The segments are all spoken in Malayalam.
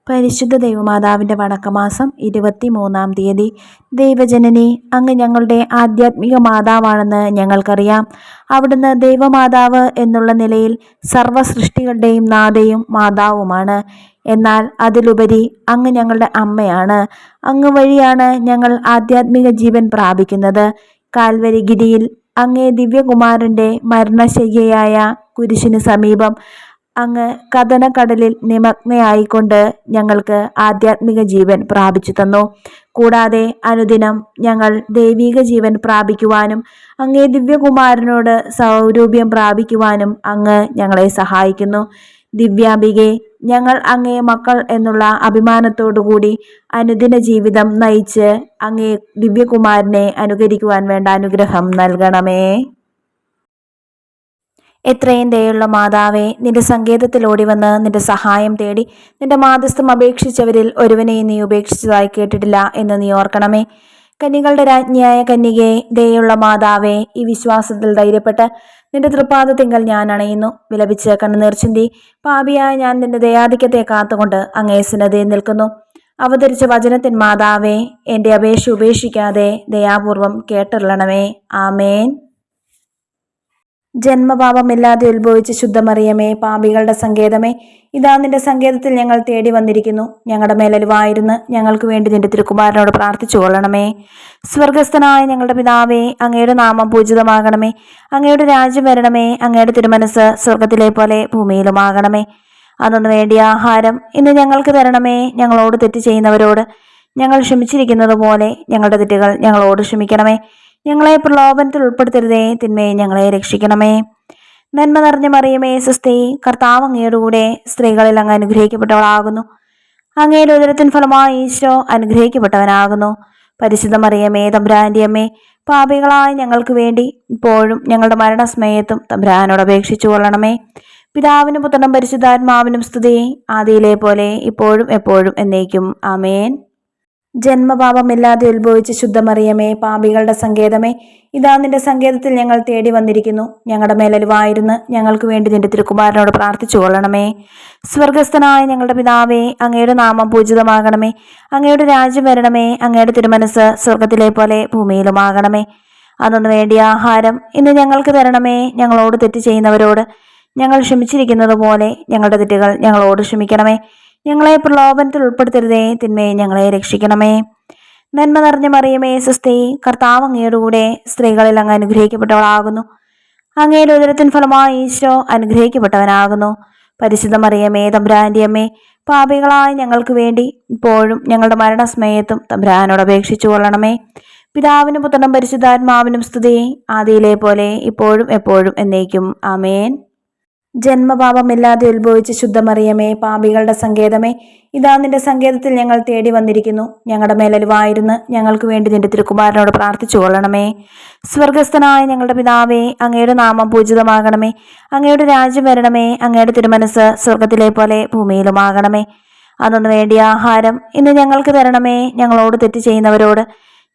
പരിശുദ്ധ ദൈവമാതാവിൻ്റെ വണക്കമാസം 23-ാം തീയതി. ദൈവജനനി, അങ്ങ് ഞങ്ങളുടെ ആധ്യാത്മിക മാതാവാണെന്ന് ഞങ്ങൾക്കറിയാം. അവിടുന്ന് ദൈവമാതാവ് എന്നുള്ള നിലയിൽ സർവ്വസൃഷ്ടികളുടെയും നാഥയും മാതാവുമാണ്. എന്നാൽ അതിലുപരി അങ്ങ് ഞങ്ങളുടെ അമ്മയാണ്. അങ്ങ് വഴിയാണ് ഞങ്ങൾ ആധ്യാത്മിക ജീവൻ പ്രാപിക്കുന്നത്. കാൽവരി ഗിരിയിൽ അങ്ങേ ദിവ്യകുമാരൻ്റെ മരണശയ്യയായ കുരിശിന് സമീപം അങ്ങ് കഥനക്കടലിൽ നിമഗ്നയായിക്കൊണ്ട് ഞങ്ങൾക്ക് ആധ്യാത്മിക ജീവൻ പ്രാപിച്ചു തന്നു. കൂടാതെ അനുദിനം ഞങ്ങൾ ദൈവിക ജീവൻ പ്രാപിക്കുവാനും അങ്ങേ ദിവ്യകുമാരനോട് സൗരൂപ്യം പ്രാപിക്കുവാനും അങ്ങ് ഞങ്ങളെ സഹായിക്കുന്നു. ദിവ്യാംബികെ, ഞങ്ങൾ അങ്ങേ മക്കൾ എന്നുള്ള അഭിമാനത്തോടുകൂടി അനുദിന ജീവിതം നയിച്ച് അങ്ങേ ദിവ്യകുമാരനെ അനുകരിക്കുവാൻ വേണ്ട അനുഗ്രഹം നൽകണമേ. എത്രയും ദയുള്ള മാതാവേ, നിന്റെ സങ്കേതത്തിൽ ഓടിവന്ന് നിന്റെ സഹായം തേടി നിന്റെ മാധ്യസ്ഥം അപേക്ഷിച്ചവരിൽ ഒരുവനെയും നീ ഉപേക്ഷിച്ചതായി കേട്ടിട്ടില്ല എന്ന് നീ ഓർക്കണമേ. കന്യകളുടെ രാജ്ഞിയായ കന്യകേ, ദയുള്ള മാതാവേ, ഈ വിശ്വാസത്തിൽ ധൈര്യപ്പെട്ട് നിന്റെ തൃപ്പാദത്തിങ്കൽ ഞാൻ അണയുന്നു. വിലപിച്ച് കണ്ണുനീർ ചിന്തി പാപിയായ ഞാൻ നിന്റെ ദയാധിക്യത്തെ കാത്തുകൊണ്ട് അങ്ങേ സന്നിധിയിൽ നിൽക്കുന്നു. അവതരിച്ച വചനത്തിൻ മാതാവേ, എൻ്റെ അപേക്ഷ ഉപേക്ഷിക്കാതെ ദയാപൂർവം കേട്ടരുളണമേ. ആമേൻ. ജന്മപാപമില്ലാതെ ഉത്ഭവിച്ച ശുദ്ധമറിയമേ, പാപികളുടെ സങ്കേതമേ, ഇതാ നിന്റെ സങ്കേതത്തിൽ ഞങ്ങൾ തേടി വന്നിരിക്കുന്നു. ഞങ്ങളുടെ മേലലിവായിരുന്ന് ഞങ്ങൾക്ക് വേണ്ടി നിന്റെ തിരുക്കുമാരനോട് പ്രാർത്ഥിച്ചു കൊള്ളണമേ. സ്വർഗസ്ഥനായ ഞങ്ങളുടെ പിതാവേ, അങ്ങയുടെ നാമം പൂജിതമാകണമേ. അങ്ങയുടെ രാജ്യം വരണമേ. അങ്ങയുടെ തിരുമനസ് സ്വർഗത്തിലെ പോലെ ഭൂമിയിലുമാകണമേ. അതൊന്നു വേണ്ടിയ ആഹാരം ഇന്ന് ഞങ്ങൾക്ക് തരണമേ. ഞങ്ങളോട് തെറ്റ് ചെയ്യുന്നവരോട് ഞങ്ങൾ ക്ഷമിച്ചിരിക്കുന്നത് പോലെ ഞങ്ങളുടെ തെറ്റുകൾ ഞങ്ങളോട് ക്ഷമിക്കണമേ. ഞങ്ങളെ പ്രലോഭനത്തിൽ ഉൾപ്പെടുത്തരുതേ, തിന്മയെ ഞങ്ങളെ രക്ഷിക്കണമേ. നന്മ നിറഞ്ഞ മറിയമേ, സ്വസ്തി, കർത്താവ് അങ്ങയുടെ കൂടെ സ്ത്രീകളിൽ അങ്ങ് അനുഗ്രഹിക്കപ്പെട്ടവളാകുന്നു. അങ്ങയുടെ ഉദരത്തിൻ ഫലമായി ഈശോ അനുഗ്രഹിക്കപ്പെട്ടവനാകുന്നു. പരിശുദ്ധ മറിയമേ, തമ്പുരാന്റെ അമ്മേ, പാപികളായ ഞങ്ങൾക്ക് വേണ്ടി ഇപ്പോഴും ഞങ്ങളുടെ മരണസമയത്തും തമ്പുരാനോട് അപേക്ഷിച്ചു കൊള്ളണമേ. പിതാവിനും പുത്രനും പരിശുദ്ധാത്മാവിനും സ്തുതി, ആദിയിലെ പോലെ ഇപ്പോഴും എപ്പോഴും എന്നേക്കും. ആമേൻ. ജന്മപാപമില്ലാതെ ഉത്ഭവിച്ച ശുദ്ധമറിയമേ, പാപികളുടെ സങ്കേതമേ, ഇതാ നിന്റെ സങ്കേതത്തിൽ ഞങ്ങൾ തേടി വന്നിരിക്കുന്നു. ഞങ്ങളുടെ മേലലിവായിരുന്ന് ഞങ്ങൾക്ക് വേണ്ടി നിന്റെ തിരുക്കുമാരനോട് പ്രാർത്ഥിച്ചു കൊള്ളണമേ. സ്വർഗസ്ഥനായ ഞങ്ങളുടെ പിതാവേ, അങ്ങയുടെ നാമം പൂജിതമാകണമേ. അങ്ങയുടെ രാജ്യം വരണമേ. അങ്ങയുടെ തിരുമനസ് സ്വർഗത്തിലെ പോലെ ഭൂമിയിലുമാകണമേ. അതൊന്നു വേണ്ടിയ ആഹാരം ഇന്ന് ഞങ്ങൾക്ക് തരണമേ. ഞങ്ങളോട് തെറ്റ് ചെയ്യുന്നവരോട് ഞങ്ങൾ ക്ഷമിച്ചിരിക്കുന്നത് പോലെ ഞങ്ങളുടെ തെറ്റുകൾ ഞങ്ങളോട് ക്ഷമിക്കണമേ. ഞങ്ങളെ പ്രലോഭനത്തിൽ ഉൾപ്പെടുത്തരുതേ, തിന്മയെ ഞങ്ങളെ രക്ഷിക്കണമേ. നന്മ നിറഞ്ഞ മറിയമേ, സ്വസ്തി, കർത്താവ് അങ്ങയുടെ കൂടെ സ്ത്രീകളിൽ അങ്ങ് അനുഗ്രഹിക്കപ്പെട്ടവളാകുന്നു. അങ്ങയുടെ ഉദരത്തിൻ ഫലമായി ഈശോ അനുഗ്രഹിക്കപ്പെട്ടവനാകുന്നു. പരിശുദ്ധ മറിയമേ, തമ്പുരാന്റെ അമ്മേ, പാപികളായ ഞങ്ങൾക്ക് വേണ്ടി ഇപ്പോഴും ഞങ്ങളുടെ മരണസമയത്തും തമ്പുരാനോട് അപേക്ഷിച്ചു കൊള്ളണമേ. പിതാവിനും പുത്രനും പരിശുദ്ധാത്മാവിനും സ്തുതി, ആദിയിലെ പോലെ ഇപ്പോഴും എപ്പോഴും എന്നേക്കും. ആമേൻ. ജന്മപാപമില്ലാതെ ഉത്ഭവിച്ച ശുദ്ധമറിയമേ, പാപികളുടെ സങ്കേതമേ, ഇതാ നിന്റെ സങ്കേതത്തിൽ ഞങ്ങൾ തേടി വന്നിരിക്കുന്നു. ഞങ്ങളുടെ മേലലിവായിരുന്ന് ഞങ്ങൾക്ക് വേണ്ടി നിന്റെ തിരുക്കുമാരനോട് പ്രാർത്ഥിച്ചു കൊള്ളണമേ. സ്വർഗസ്ഥനായ ഞങ്ങളുടെ പിതാവേ, അങ്ങയുടെ നാമം പൂജിതമാകണമേ. അങ്ങയുടെ രാജ്യം വരണമേ. അങ്ങയുടെ തിരുമനസ് സ്വർഗത്തിലെ പോലെ ഭൂമിയിലുമാകണമേ. അതൊന്നു വേണ്ടിയ ആഹാരം ഇന്ന് ഞങ്ങൾക്ക് തരണമേ. ഞങ്ങളോട് തെറ്റ് ചെയ്യുന്നവരോട്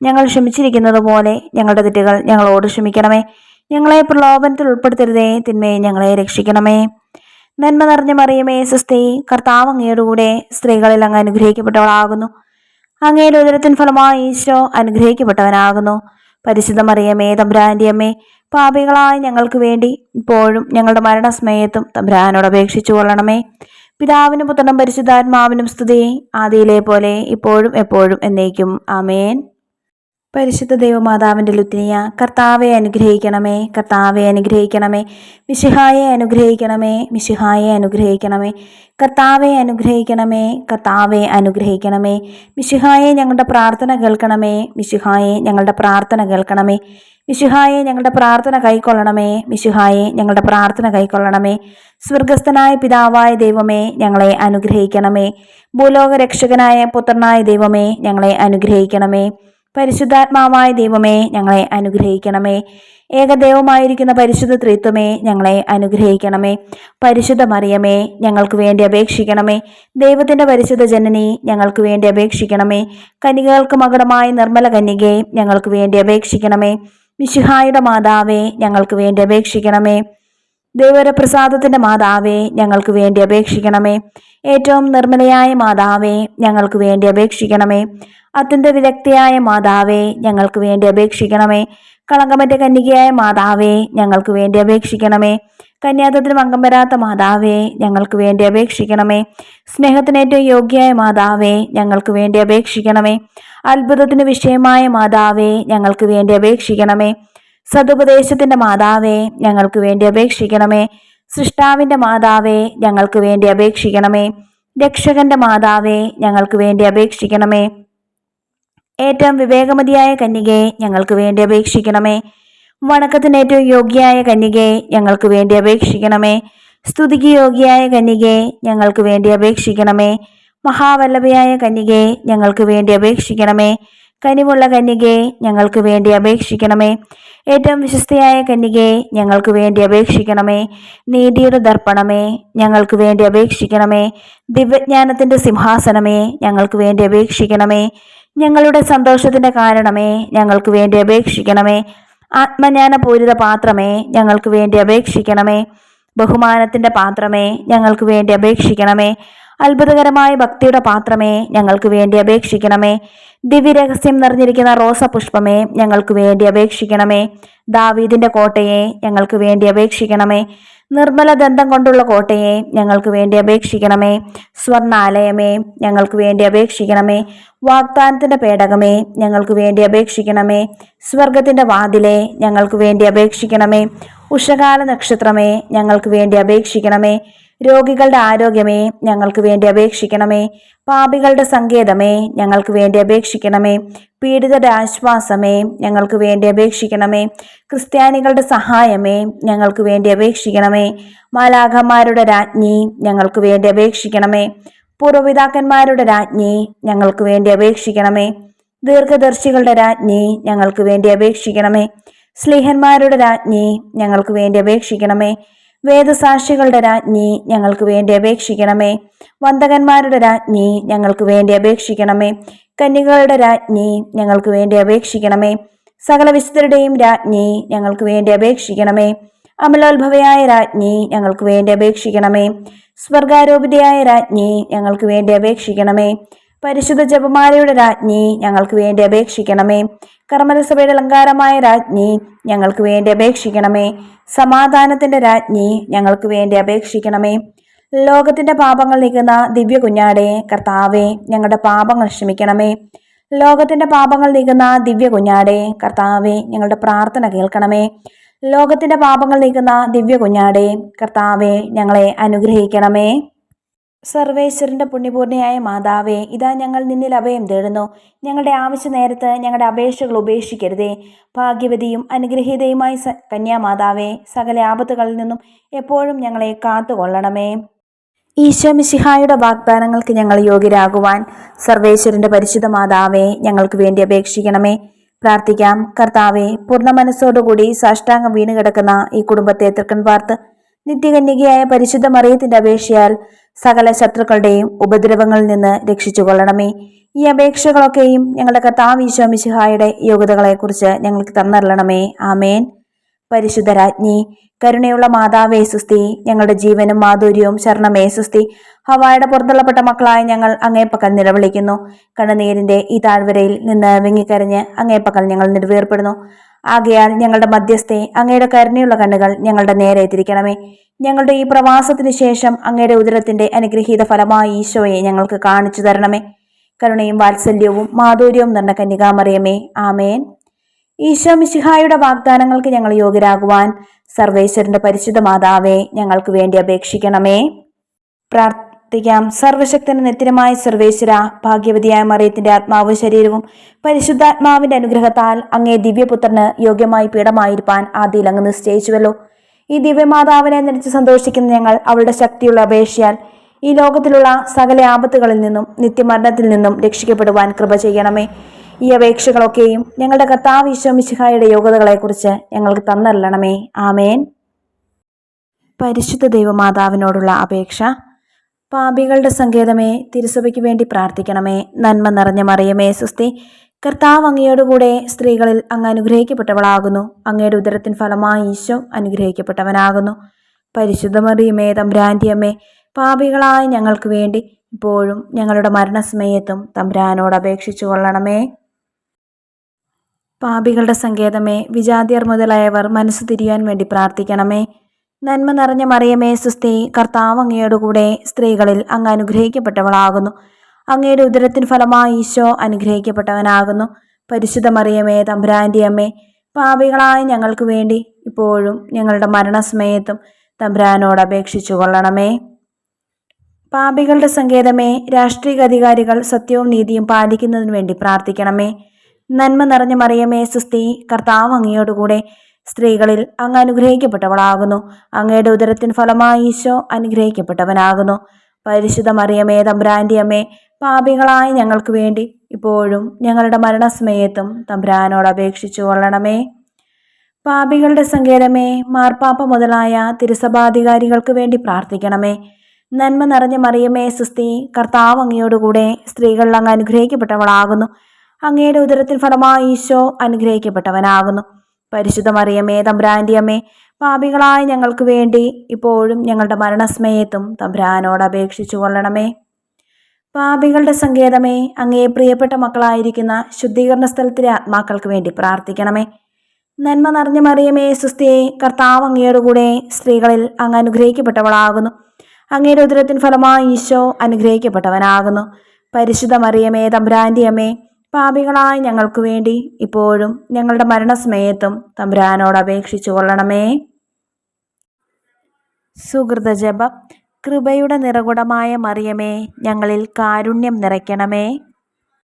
ഞങ്ങൾ ക്ഷമിച്ചിരിക്കുന്നത് പോലെ ഞങ്ങളുടെ തെറ്റുകൾ ഞങ്ങളോട് ക്ഷമിക്കണമേ. ഞങ്ങളെ പ്രലോഭനത്തിൽ ഉൾപ്പെടുത്തരുതേ, തിന്മയെ ഞങ്ങളെ രക്ഷിക്കണമേ. നന്മ നിറഞ്ഞ മറിയമേ, സ്വസ്തി, കർത്താവ് അങ്ങയുടെ കൂടെ സ്ത്രീകളിൽ അങ്ങ് അനുഗ്രഹിക്കപ്പെട്ടവളാകുന്നു. അങ്ങയുടെ ഉദരത്തിൻ ഫലമായി ഈശോ അനുഗ്രഹിക്കപ്പെട്ടവനാകുന്നു. പരിശുദ്ധ മറിയമേ, തമ്പുരാന്റെ അമ്മേ, പാപികളായ ഞങ്ങൾക്ക് വേണ്ടി ഇപ്പോഴും ഞങ്ങളുടെ മരണസമയത്തും തമ്പുരാനോട് അപേക്ഷിച്ചു കൊള്ളണമേ. പിതാവിനും പുത്രനും പരിശുദ്ധാത്മാവിനും സ്തുതി, ആദിയിലെ പോലെ ഇപ്പോഴും എപ്പോഴും എന്നേക്കും. ആമേൻ. പരിശുദ്ധ ദൈവമാതാവിൻ്റെ ലുത്തിനിയ, കർത്താവെ അനുഗ്രഹിക്കണമേ. കർത്താവെ അനുഗ്രഹിക്കണമേ. മിശിഹായെ അനുഗ്രഹിക്കണമേ. മിശിഹായെ അനുഗ്രഹിക്കണമേ. കർത്താവെ അനുഗ്രഹിക്കണമേ. കർത്താവെ അനുഗ്രഹിക്കണമേ. മിശിഹായെ ഞങ്ങളുടെ പ്രാർത്ഥന കേൾക്കണമേ. മിശിഹായെ ഞങ്ങളുടെ പ്രാർത്ഥന കേൾക്കണമേ. മിശിഹായെ ഞങ്ങളുടെ പ്രാർത്ഥന കൈക്കൊള്ളണമേ. മിശിഹായെ ഞങ്ങളുടെ പ്രാർത്ഥന കൈക്കൊള്ളണമേ. സ്വർഗസ്ഥനായ പിതാവായ ദൈവമേ, ഞങ്ങളെ അനുഗ്രഹിക്കണമേ. ഭൂലോക രക്ഷകനായ പുത്രനായ ദൈവമേ, ഞങ്ങളെ അനുഗ്രഹിക്കണമേ. പരിശുദ്ധാത്മാവായ ദൈവമേ, ഞങ്ങളെ അനുഗ്രഹിക്കണമേ. ഏകദൈവമായിരിക്കുന്ന പരിശുദ്ധ ത്രിത്വമേ, ഞങ്ങളെ അനുഗ്രഹിക്കണമേ. പരിശുദ്ധ മറിയമേ, ഞങ്ങൾക്ക് വേണ്ടി അപേക്ഷിക്കണമേ. ദൈവത്തിൻ്റെ പരിശുദ്ധ ജനനി, ഞങ്ങൾക്ക് വേണ്ടി അപേക്ഷിക്കണമേ. കന്യകൾക്ക് മകുടമായ നിർമ്മല കന്യകേ, ഞങ്ങൾക്ക് വേണ്ടി അപേക്ഷിക്കണമേ. മിശിഹായുടെ മാതാവേ, ഞങ്ങൾക്ക് വേണ്ടി അപേക്ഷിക്കണമേ. ദൈവപ്രസാദത്തിന്റെ മാതാവേ, ഞങ്ങൾക്ക് വേണ്ടി അപേക്ഷിക്കണമേ. ഏറ്റവും നിർമ്മലയായ മാതാവേ, ഞങ്ങൾക്ക് വേണ്ടി അപേക്ഷിക്കണമേ. അത്യന്ത വിദഗ്ധയായ മാതാവേ, ഞങ്ങൾക്ക് വേണ്ടി അപേക്ഷിക്കണമേ. കളങ്കമറ്റ കന്യകയായ മാതാവേ, ഞങ്ങൾക്ക് വേണ്ടി അപേക്ഷിക്കണമേ. കന്യാത്വത്തിന് ഭംഗം വരാത്ത മാതാവേ, ഞങ്ങൾക്ക് വേണ്ടി അപേക്ഷിക്കണമേ. സ്നേഹത്തിന് ഏറ്റവും യോഗ്യയായ മാതാവേ, ഞങ്ങൾക്ക് വേണ്ടി അപേക്ഷിക്കണമേ. അത്ഭുതത്തിന് വിഷയമായ മാതാവേ, ഞങ്ങൾക്ക് വേണ്ടി അപേക്ഷിക്കണമേ. സതുപദേശത്തിന്റെ മാതാവേ, ഞങ്ങൾക്ക് വേണ്ടി അപേക്ഷിക്കണമേ. സൃഷ്ടാവിന്റെ മാതാവേ, ഞങ്ങൾക്ക് വേണ്ടി അപേക്ഷിക്കണമേ. രക്ഷകന്റെ മാതാവേ, ഞങ്ങൾക്ക് വേണ്ടി അപേക്ഷിക്കണമേ. ഏറ്റവും വിവേകമതിയായ കന്യകയെ, ഞങ്ങൾക്ക് വേണ്ടി അപേക്ഷിക്കണമേ. വണക്കത്തിന് ഏറ്റവും യോഗ്യയായ കന്യകയെ, ഞങ്ങൾക്ക് വേണ്ടി അപേക്ഷിക്കണമേ. സ്തുതിക്ക് യോഗ്യയായ കന്യകയെ, ഞങ്ങൾക്ക് വേണ്ടി അപേക്ഷിക്കണമേ. മഹാവല്ലഭയായ കന്യകയെ, ഞങ്ങൾക്ക് വേണ്ടി അപേക്ഷിക്കണമേ. കനിവുള്ള കന്യകയെ, ഞങ്ങൾക്ക് വേണ്ടി അപേക്ഷിക്കണമേ. ഏറ്റവും വിശ്വസ്തയായ കന്യകയെ, ഞങ്ങൾക്ക് വേണ്ടി അപേക്ഷിക്കണമേ. നീതിയുടെ ദർപ്പണമേ, ഞങ്ങൾക്ക് വേണ്ടി അപേക്ഷിക്കണമേ. ദിവ്യജ്ഞാനത്തിന്റെ സിംഹാസനമേ, ഞങ്ങൾക്ക് വേണ്ടി അപേക്ഷിക്കണമേ. ഞങ്ങളുടെ സന്തോഷത്തിന്റെ കാരണമേ, ഞങ്ങൾക്ക് വേണ്ടി അപേക്ഷിക്കണമേ. ആത്മജ്ഞാനപൂരിത പാത്രമേ, ഞങ്ങൾക്ക് വേണ്ടി അപേക്ഷിക്കണമേ. ബഹുമാനത്തിന്റെ പാത്രമേ, ഞങ്ങൾക്ക് വേണ്ടി അപേക്ഷിക്കണമേ. അത്ഭുതകരമായ ഭക്തിയുടെ പാത്രമേ, ഞങ്ങൾക്ക് വേണ്ടി അപേക്ഷിക്കണമേ. ദിവ്യരഹസ്യം നിറഞ്ഞിരിക്കുന്ന റോസപുഷ്പമേ, ഞങ്ങൾക്ക് വേണ്ടി അപേക്ഷിക്കണമേ. ദാവീദിന്റെ കോട്ടയെ, ഞങ്ങൾക്ക് വേണ്ടി അപേക്ഷിക്കണമേ. നിർമ്മല ദന്തം കൊണ്ടുള്ള കോട്ടയെ, ഞങ്ങൾക്ക് വേണ്ടി അപേക്ഷിക്കണമേ. സ്വർണാലയമേ, ഞങ്ങൾക്ക് വേണ്ടി അപേക്ഷിക്കണമേ. വാഗ്ദാനത്തിന്റെ പേടകമേ, ഞങ്ങൾക്ക് വേണ്ടി അപേക്ഷിക്കണമേ. സ്വർഗത്തിന്റെ വാതിലെ, ഞങ്ങൾക്ക് വേണ്ടി അപേക്ഷിക്കണമേ. ഉഷകാല നക്ഷത്രമേ, ഞങ്ങൾക്ക് വേണ്ടി അപേക്ഷിക്കണമേ. രോഗികളുടെ ആരോഗ്യമേ, ഞങ്ങൾക്ക് വേണ്ടി അപേക്ഷിക്കണമേ. പാപികളുടെ സങ്കേതമേ, ഞങ്ങൾക്ക് വേണ്ടി അപേക്ഷിക്കണമേ. പീഡിതരുടെ ആശ്വാസമേ, ഞങ്ങൾക്ക് വേണ്ടി അപേക്ഷിക്കണമേ. ക്രിസ്ത്യാനികളുടെ സഹായമേ, ഞങ്ങൾക്ക് വേണ്ടി അപേക്ഷിക്കണമേ. മാലാഖമാരുടെ രാജ്ഞി, ഞങ്ങൾക്ക് വേണ്ടി അപേക്ഷിക്കണമേ. പൂർവ്വപിതാക്കന്മാരുടെ രാജ്ഞി, ഞങ്ങൾക്ക് വേണ്ടി അപേക്ഷിക്കണമേ. ദീർഘദർശികളുടെ രാജ്ഞി, ഞങ്ങൾക്ക് വേണ്ടി അപേക്ഷിക്കണമേ. സ്ലീഹന്മാരുടെ രാജ്ഞി, ഞങ്ങൾക്ക് വേണ്ടി അപേക്ഷിക്കണമേ. വേദസാക്ഷികളുടെ രാജ്ഞി, ഞങ്ങൾക്ക് വേണ്ടി അപേക്ഷിക്കണമേ. വന്ദകന്മാരുടെ രാജ്ഞി, ഞങ്ങൾക്ക് വേണ്ടി അപേക്ഷിക്കണമേ. കന്യകളുടെ രാജ്ഞി, ഞങ്ങൾക്ക് വേണ്ടി അപേക്ഷിക്കണമേ. സകല വിശുദ്ധരുടെയും രാജ്ഞി, ഞങ്ങൾക്ക് വേണ്ടി അപേക്ഷിക്കണമേ. അമലോത്ഭവയായ രാജ്ഞി, ഞങ്ങൾക്ക് വേണ്ടി അപേക്ഷിക്കണമേ. സ്വർഗാരോപിതയായ രാജ്ഞി, ഞങ്ങൾക്ക് വേണ്ടി അപേക്ഷിക്കണമേ. പരിശുദ്ധ ജപമാലയുടെ രാജ്ഞി, ഞങ്ങൾക്ക് വേണ്ടി അപേക്ഷിക്കണമേ. കർമ്മലസഭയുടെ അലങ്കാരമായ രാജ്ഞി, ഞങ്ങൾക്ക് വേണ്ടി അപേക്ഷിക്കണമേ. സമാധാനത്തിന്റെ രാജ്ഞി, ഞങ്ങൾക്ക് വേണ്ടി അപേക്ഷിക്കണമേ. ലോകത്തിന്റെ പാപങ്ങൾ നീക്കുന്ന ദിവ്യ കുഞ്ഞാടെ, കർത്താവെ, ഞങ്ങളുടെ പാപങ്ങൾ ക്ഷമിക്കണമേ. ലോകത്തിന്റെ പാപങ്ങൾ നീക്കുന്ന ദിവ്യ കുഞ്ഞാടെ, കർത്താവെ, ഞങ്ങളുടെ പ്രാർത്ഥന കേൾക്കണമേ. ലോകത്തിന്റെ പാപങ്ങൾ നീക്കുന്ന ദിവ്യ കുഞ്ഞാടെ, കർത്താവെ, ഞങ്ങളെ അനുഗ്രഹിക്കണമേ. സർവേശ്വരന്റെ പുണ്യപൂർണ്ണയായ മാതാവേ, ഇതാ ഞങ്ങൾ നിന്നിൽ അഭയം തേടുന്നു. ഞങ്ങളുടെ ആവശ്യ നേരത്ത് ഞങ്ങളുടെ അപേക്ഷകൾ ഉപേക്ഷിക്കരുതേ. ഭാഗ്യവതിയും അനുഗ്രഹീതയുമായ കന്യാമാതാവേ, സകല ആപത്തുകളിൽ നിന്നും എപ്പോഴും ഞങ്ങളെ കാത്തുകൊള്ളണമേ. ഈശോ മിശിഹായുടെ വാഗ്ദാനങ്ങൾക്ക് ഞങ്ങൾ യോഗ്യരാകുവാൻ സർവേശ്വരന്റെ പരിശുദ്ധ മാതാവേ, ഞങ്ങൾക്ക് വേണ്ടി അപേക്ഷിക്കണമേ. പ്രാർത്ഥിക്കാം. കർത്താവെ, പൂർണ്ണ മനസ്സോടുകൂടി സാഷ്ടാംഗം വീണ് കിടക്കുന്ന ഈ കുടുംബത്തെ തൃക്കൺ പാർത്ത് നിത്യകന്യകയായ പരിശുദ്ധ മറിയത്തിന്റെ അപേക്ഷയാൽ സകല ശത്രുക്കളുടെയും ഉപദ്രവങ്ങളിൽ നിന്ന് രക്ഷിച്ചുകൊള്ളണമേ. ഈ അപേക്ഷകളൊക്കെയും ഞങ്ങളുടെ കർത്താവ് ഈശോ മിശിഹായുടെ യോഗ്യതകളെക്കുറിച്ച് ഞങ്ങൾക്ക് തന്നരുളണമേ. ആമേൻ. പരിശുദ്ധ രാജ്ഞി, കരുണയുള്ള മാതാവേ സുസ്തി, ഞങ്ങളുടെ ജീവനും മാധുര്യവും ശരണമേ സുസ്തി. ഹവായുടെ പുറന്തള്ളപ്പെട്ട മക്കളായ ഞങ്ങൾ അങ്ങേപ്പക്കൽ നിലവിളിക്കുന്നു. കണ്ണുനീരിന്റെ ഈ താഴ്വരയിൽ നിന്ന് വിങ്ങിക്കരഞ്ഞ് അങ്ങേപ്പക്കൽ ഞങ്ങൾ നെടുവേർപ്പെടുന്നു. ആകയാൽ ഞങ്ങളുടെ മധ്യസ്ഥെ, അങ്ങയുടെ കരുണയുള്ള കണ്ണുകൾ ഞങ്ങളുടെ നേരെ തിരിക്കണമേ. ഞങ്ങളുടെ ഈ പ്രവാസത്തിന് ശേഷം അങ്ങയുടെ ഉദരത്തിന്റെ അനുഗ്രഹീത ഫലമായ ഈശോയെ ഞങ്ങൾക്ക് കാണിച്ചു തരണമേ. കരുണയും വാത്സല്യവും മാധുര്യവും നിറഞ്ഞ കന്യകാമറിയമേ, ആമേൻ. ഈശോ മിശിഹായുടെ വാഗ്ദാനങ്ങൾക്ക് ഞങ്ങൾ യോഗ്യരാകുവാൻ സർവേശ്വരന്റെ പരിശുദ്ധ മാതാവേ, ഞങ്ങൾക്ക് വേണ്ടി അപേക്ഷിക്കണമേ. പ്രാർത്ഥിക്കാം. സർവശക്തന് നിത്യമായ സർവേശ്വര, ഭാഗ്യവതിയായ മറിയത്തിന്റെ ആത്മാവും ശരീരവും പരിശുദ്ധാത്മാവിന്റെ അനുഗ്രഹത്താൽ അങ്ങേ ദിവ്യപുത്രന് യോഗ്യമായി പീഠമായിരിക്കാൻ ആദ്യയിൽ അങ്ങ് നിശ്ചയിച്ചുവല്ലോ. ഈ ദിവ്യമാതാവിനെ നടിച്ച് സന്തോഷിക്കുന്ന ഞങ്ങൾ അവളുടെ ശക്തിയുള്ള അപേക്ഷയാൽ ഈ ലോകത്തിലുള്ള സകല ആപത്തുകളിൽ നിന്നും നിത്യമരണത്തിൽ നിന്നും രക്ഷിക്കപ്പെടുവാൻ കൃപ ചെയ്യണമേ. ഈ അപേക്ഷകളൊക്കെയും ഞങ്ങളുടെ കർത്താവ് ഈശോ മിശിഹായുടെ യോഗ്യതകളെക്കുറിച്ച് ഞങ്ങൾക്ക് തന്നരുളണമേ. ആമേൻ. പരിശുദ്ധ ദൈവമാതാവിനോടുള്ള അപേക്ഷ. പാപികളുടെ സങ്കേതമേ, തിരുസഭയ്ക്ക് വേണ്ടി പ്രാർത്ഥിക്കണമേ. നന്മ നിറഞ്ഞ മറിയമേ സുസ്തി, കർത്താവ് അങ്ങയോടുകൂടെ സ്ത്രീകളിൽ അങ്ങ് അനുഗ്രഹിക്കപ്പെട്ടവളാകുന്നു. അങ്ങയുടെ ഉദരത്തിൻ ഫലമായി ഈശോ അനുഗ്രഹിക്കപ്പെട്ടവനാകുന്നു. പരിശുദ്ധ മറിയമേ തമ്പുരാന്റെ അമ്മേ, പാപികളായ ഞങ്ങൾക്ക് വേണ്ടി ഇപ്പോഴും ഞങ്ങളുടെ മരണസമയത്തും തമ്പുരാനോട് അപേക്ഷിച്ചു കൊള്ളണമേ. പാപികളുടെ സങ്കേതമേ, വിജാതിയർ മുതലായവർ മനസ്സു തിരിയാൻ വേണ്ടി പ്രാർത്ഥിക്കണമേ. നന്മ നിറഞ്ഞ മറിയമേ സുസ്തി, കർത്താവ് അങ്ങയോടുകൂടെ സ്ത്രീകളിൽ അങ്ങ് അനുഗ്രഹിക്കപ്പെട്ടവളാകുന്നു. അങ്ങയുടെ ഉദരത്തിൻ ഫലമായി ഈശോ അനുഗ്രഹിക്കപ്പെട്ടവനാകുന്നു. പരിശുദ്ധ മറിയമേ തമ്പുരാന്റെ അമ്മേ, പാപികളായ ഞങ്ങൾക്ക് വേണ്ടി ഇപ്പോഴും ഞങ്ങളുടെ മരണസമയത്തും തമ്പുരാനോട് അപേക്ഷിച്ചു കൊള്ളണമേ. പാപികളുടെ സങ്കേതമേ, രാഷ്ട്രീയ അധികാരികൾ സത്യവും നീതിയും പാലിക്കുന്നതിന് വേണ്ടി പ്രാർത്ഥിക്കണമേ. നന്മ നിറഞ്ഞ മറിയമേ സുസ്തി, കർത്താവ് അങ്ങയോടുകൂടെ സ്ത്രീകളിൽ അങ്ങ് അനുഗ്രഹിക്കപ്പെട്ടവളാകുന്നു. അങ്ങയുടെ ഉദരത്തിൻ ഫലമായി ഈശോ അനുഗ്രഹിക്കപ്പെട്ടവനാകുന്നു. പരിശുദ്ധ മറിയമേ തമ്പുരാന്റെ അമ്മേ, പാപികളായ ഞങ്ങൾക്ക് വേണ്ടി ഇപ്പോഴും ഞങ്ങളുടെ മരണസമയത്തും തമ്പുരാനോട് അപേക്ഷിച്ചു കൊള്ളണമേ. പാപികളുടെ സങ്കേതമേ, മാർപ്പാപ്പ മുതലായ തിരുസഭാധികാരികൾക്ക് വേണ്ടി പ്രാർത്ഥിക്കണമേ. നന്മ നിറഞ്ഞ മറിയമേ സുസ്തി, കർത്താവ് അങ്ങയോടുകൂടെ സ്ത്രീകളിൽ അങ്ങ് അനുഗ്രഹിക്കപ്പെട്ടവളാകുന്നു. അങ്ങയുടെ ഉദരത്തിൻ ഫലമായി ഈശോ അനുഗ്രഹിക്കപ്പെട്ടവനാകുന്നു. പരിശുദ്ധ മറിയമേ തമ്പുരാന്റെ അമ്മേ, പാപികളായ ഞങ്ങൾക്ക് വേണ്ടി ഇപ്പോഴും ഞങ്ങളുടെ മരണസമയത്തും തമ്പുരാനോട് അപേക്ഷിച്ചു കൊള്ളണമേ. പാപികളുടെ സങ്കേതമേ, അങ്ങേ പ്രിയപ്പെട്ട മക്കളായിരിക്കുന്ന ശുദ്ധീകരണ സ്ഥലത്തിലെ ആത്മാക്കൾക്ക് വേണ്ടി പ്രാർത്ഥിക്കണമേ. നന്മ നിറഞ്ഞ മറിയമേ സുസ്തിയെ, കർത്താവ് അങ്ങയോടുകൂടെ സ്ത്രീകളിൽ അങ്ങ് അനുഗ്രഹിക്കപ്പെട്ടവളാകുന്നു. അങ്ങയുടെ ഉദരത്തിൻ ഫലമായി ഈശോ അനുഗ്രഹിക്കപ്പെട്ടവനാകുന്നു. പരിശുദ്ധ മറിയമേ തമ്പുരാന്റെ അമ്മേ, പാപികളായ ഞങ്ങൾക്ക് വേണ്ടി ഇപ്പോഴും ഞങ്ങളുടെ മരണസമയത്തും തമ്പുരാനോട് അപേക്ഷിച്ചു കൊള്ളണമേ. സുകൃതജപം. കൃപയുടെ നിറകുടമായ മറിയമേ, ഞങ്ങളിൽ കാരുണ്യം നിറയ്ക്കണമേ.